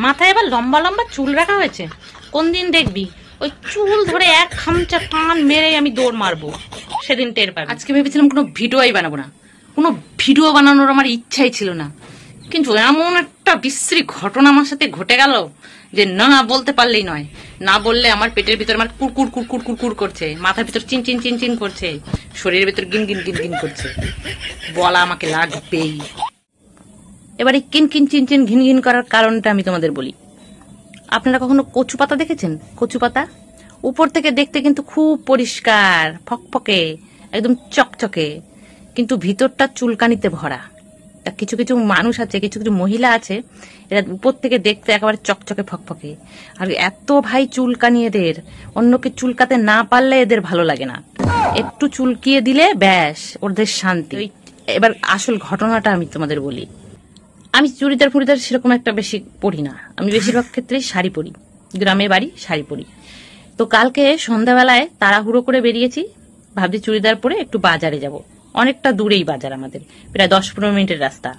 মাথায় এবার লম্বা লম্বা চুল রাখা হয়েছে। কোন দিন দেখবি ওই চুল ধরে এক খামচা টান মেরে আমি দৌড় মারবো, সেদিন টের পাবি। আজকে ভেবেছিলাম কোনো ভিডিওই বানাবো না, কোনো ভিডিও বানানোর আমার ইচ্ছাই ছিল না, কিন্তু এমন একটা বিশ্রী ঘটনা আমার সাথে ঘটে গেল যে না বলতে পারলেই নয়। না বললে আমার পেটের ভিতর আমার কুরকুর কুরকুর কুরকুর করছে, মাথার ভিতর চিন চিন চিন চিন করছে, শরীরের ভিতর গিন গিন গিন গিন করছে। বলা আমাকে লাগবেই। এবার এই কিন কিন চিন চিন ঘিন ঘিন করার কারণটা আমি তোমাদের বলি। আপনারা কখনো কচু পাতা দেখেছেন? কচু পাতা উপর থেকে দেখতে কিন্তু খুব পরিষ্কার, ফকফকে, একদম চকচকে, কিন্তু ভিতরটা চুলকানিতে ভরা। কিছু কিছু মানুষ আছে, কিছু কিছু মহিলা আছে, এরা উপর থেকে দেখতে একেবারে চকচকে ফকফকে, আর এত ভাই চুলকানি এদের, অন্যকে চুলকাতে না পারলে এদের ভালো লাগে না, একটু চুলকিয়ে দিলে ব্যাস ওদের শান্তি। এবার আসল ঘটনাটা আমি তোমাদের বলি। আমি চুড়িদার ফুড়িদার সেরকম একটা বেশি পরি না, আমি বেশিরভাগ ক্ষেত্রেই শাড়ি পরি, গ্রামে বাড়ি শাড়ি পরি। তো কালকে সন্ধ্যাবেলায় তাড়াহুড়ো করে বেরিয়েছি, ভাবছি চুড়িদার পরে একটু বাজারে যাব, অনেকটা দূরেই বাজার আমাদের, প্রায় 10-15 মিনিটের রাস্তা।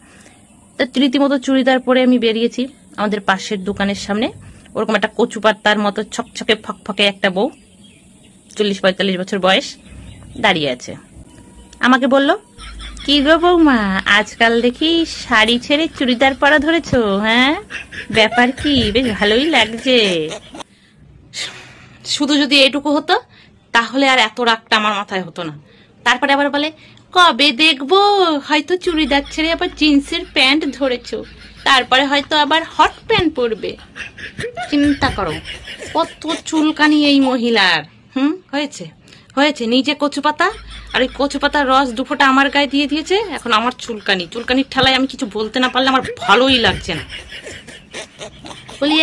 তো রীতিমতো চুড়িদার পরে আমি বেরিয়েছি। আমাদের পাশের দোকানের সামনে ওরকম একটা কচু পাতার মতো ছকছকে ফকফকে একটা বউ, 40-45 বছর বয়স, দাঁড়িয়ে আছে। আমাকে বলল, কি গো বৌমা, আজকাল দেখি শাড়ি ছেড়ে চুড়িদার পরা ধরেছো? হ্যাঁ, ব্যাপার কি? বেশ ভালোই লাগছে। শুধু যদি এটুকু হতো তাহলে আর এত রাগটা আমার মাথায় হতো না। তারপরে আবার বলে, কবে দেখবো হয়তো চুড়িদার ছেড়ে আবার জিন্সের প্যান্ট ধরেছো, তারপরে হয়তো আবার হট প্যান্ট পরবে। চিন্তা করো কত চুলকানি এই মহিলার। হয়েছে হয়েছে নিজে কচু পাতা, আর ওই কচু পাতার রস দুফোটা আমার গায়ে দিয়ে দিয়েছে। এখন আমার চুলকানির ঠেলায় আমি কিছু বলতে না পারলে আমার ভালোই লাগছে না। বলি,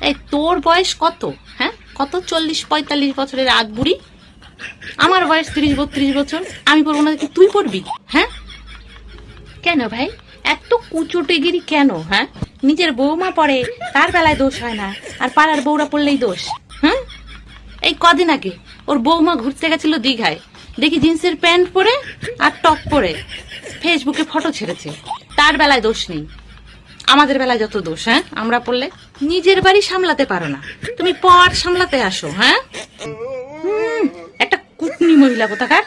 এই তোর বয়স কত? হ্যাঁ, কত? 40-45 বছরের আগ বুড়ি। আমার বয়স 30-32 বছর, আমি পড়বো না তুই পড়বি? হ্যাঁ, কেন ভাই এত কুচুটেগিরি কেন? হ্যাঁ, নিজের বৌমা পড়ে তার বেলায় দোষ হয় না, আর পাড়ার বউরা পড়লেই দোষ? হ্যাঁ, এই কদিন আগে ওর বৌমা ঘুরতে গেছিল দীঘায়, দেখি জিন্সের প্যান্ট পরে আর টপ পরে ফেসবুকে ফটো ছেড়েছে। তার বেলায় দোষ নেই, আমাদের বেলায় যত দোষ। হ্যাঁ, আমরা পড়লে নিজের বাড়ি সামলাতে পারো না, তুমি পর সামলাতে আসো। হ্যাঁ, একটা কুটনি মহিলা কোথাকার।